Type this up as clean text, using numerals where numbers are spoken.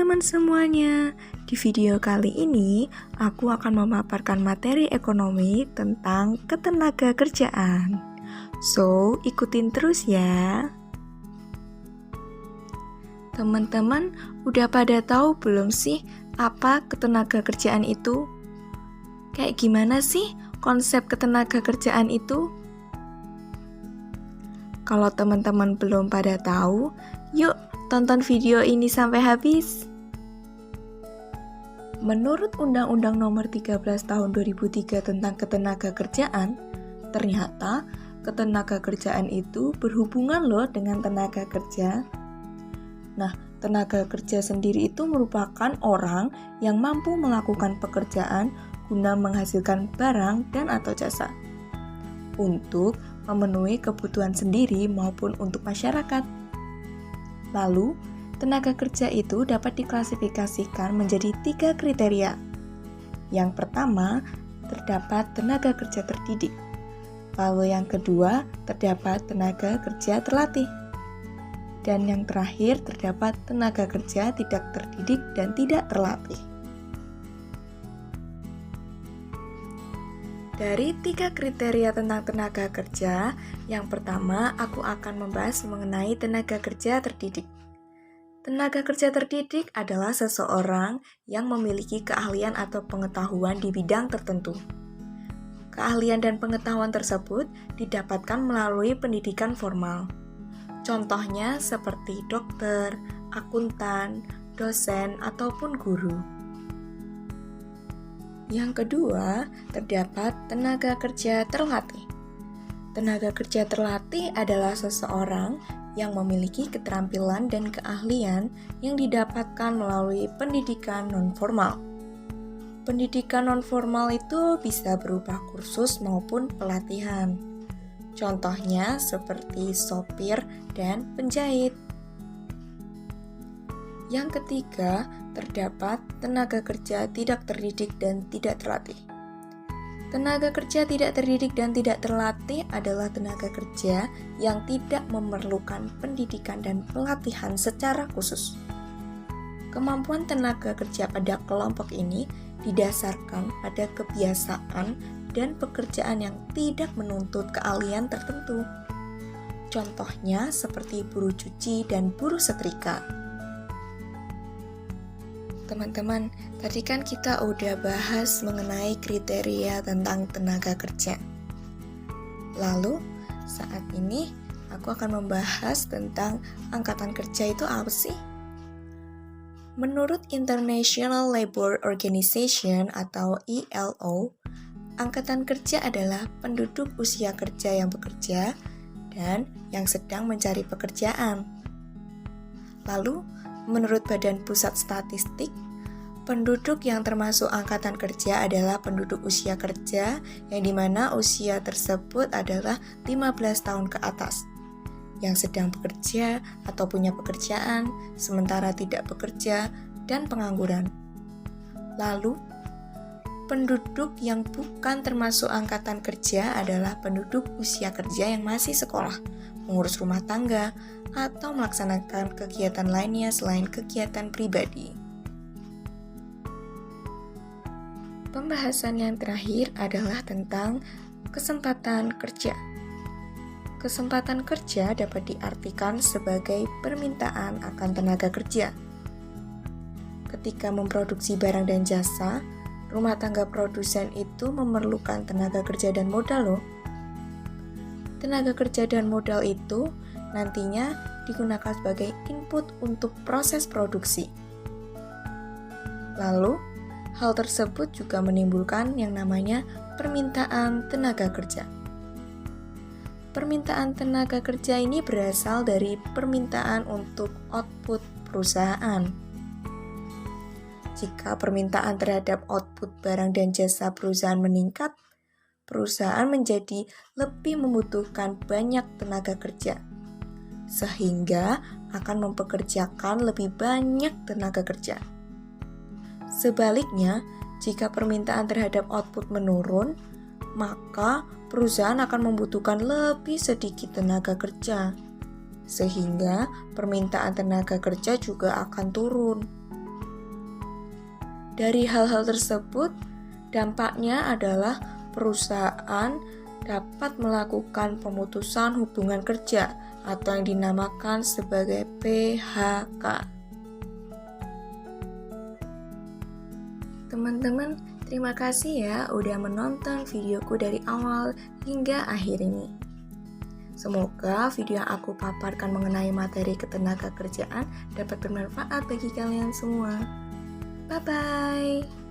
teman-teman semuanya. Di video kali ini, aku akan memaparkan materi ekonomi tentang ketenaga kerjaan. So, ikutin terus ya. Teman-teman, udah pada tahu belum sih apa ketenaga kerjaan itu? Kayak gimana sih konsep ketenaga kerjaan itu? Kalau teman-teman belum pada tahu, yuk tonton video ini sampai habis. Menurut Undang-Undang Nomor 13 Tahun 2003 tentang Ketenaga Kerjaan, ternyata ketenaga kerjaan itu berhubungan loh dengan tenaga kerja. Nah, tenaga kerja sendiri itu merupakan orang yang mampu melakukan pekerjaan guna menghasilkan barang dan atau jasa untuk memenuhi kebutuhan sendiri maupun untuk masyarakat. Lalu, tenaga kerja itu dapat diklasifikasikan menjadi 3 kriteria. Yang pertama, terdapat tenaga kerja terdidik. Lalu yang kedua, terdapat tenaga kerja terlatih. Dan yang terakhir, terdapat tenaga kerja tidak terdidik dan tidak terlatih. Dari 3 kriteria tentang tenaga kerja, yang pertama aku akan membahas mengenai tenaga kerja terdidik. Tenaga kerja terdidik adalah seseorang yang memiliki keahlian atau pengetahuan di bidang tertentu. Keahlian dan pengetahuan tersebut didapatkan melalui pendidikan formal. Contohnya seperti dokter, akuntan, dosen, ataupun guru. Yang kedua, terdapat tenaga kerja terlatih. Tenaga kerja terlatih adalah seseorang yang memiliki keterampilan dan keahlian yang didapatkan melalui pendidikan non-formal. Pendidikan non-formal itu bisa berupa kursus maupun pelatihan. Contohnya seperti sopir dan penjahit. Yang ketiga, terdapat tenaga kerja tidak terdidik dan tidak terlatih. Tenaga kerja tidak terdidik dan tidak terlatih adalah tenaga kerja yang tidak memerlukan pendidikan dan pelatihan secara khusus. Kemampuan tenaga kerja pada kelompok ini didasarkan pada kebiasaan dan pekerjaan yang tidak menuntut keahlian tertentu. Contohnya seperti buruh cuci dan buruh setrika. Teman-teman, tadi kan kita udah bahas mengenai kriteria tentang tenaga kerja. Lalu, saat ini aku akan membahas tentang angkatan kerja itu apa sih? Menurut International Labour Organization atau ILO, angkatan kerja adalah penduduk usia kerja yang bekerja dan yang sedang mencari pekerjaan. Lalu, menurut Badan Pusat Statistik, penduduk yang termasuk angkatan kerja adalah penduduk usia kerja yang dimana usia tersebut adalah 15 tahun ke atas, yang sedang bekerja atau punya pekerjaan, sementara tidak bekerja, dan pengangguran. Lalu, penduduk yang bukan termasuk angkatan kerja adalah penduduk usia kerja yang masih sekolah, mengurus rumah tangga, atau melaksanakan kegiatan lainnya selain kegiatan pribadi. Pembahasan yang terakhir adalah tentang kesempatan kerja. Kesempatan kerja dapat diartikan sebagai permintaan akan tenaga kerja. Ketika memproduksi barang dan jasa, rumah tangga produsen itu memerlukan tenaga kerja dan modal loh. Tenaga kerja dan modal itu nantinya digunakan sebagai input untuk proses produksi. Lalu, hal tersebut juga menimbulkan yang namanya permintaan tenaga kerja. Permintaan tenaga kerja ini berasal dari permintaan untuk output perusahaan. Jika permintaan terhadap output barang dan jasa perusahaan meningkat, perusahaan menjadi lebih membutuhkan banyak tenaga kerja, sehingga akan mempekerjakan lebih banyak tenaga kerja. Sebaliknya, jika permintaan terhadap output menurun, maka perusahaan akan membutuhkan lebih sedikit tenaga kerja, sehingga permintaan tenaga kerja juga akan turun. Dari hal-hal tersebut, dampaknya adalah perusahaan dapat melakukan pemutusan hubungan kerja atau yang dinamakan sebagai PHK. Teman-teman, terima kasih ya udah menonton videoku dari awal hingga akhir ini. Semoga video yang aku paparkan mengenai materi ketenaga kerjaan dapat bermanfaat bagi kalian semua. Bye-bye.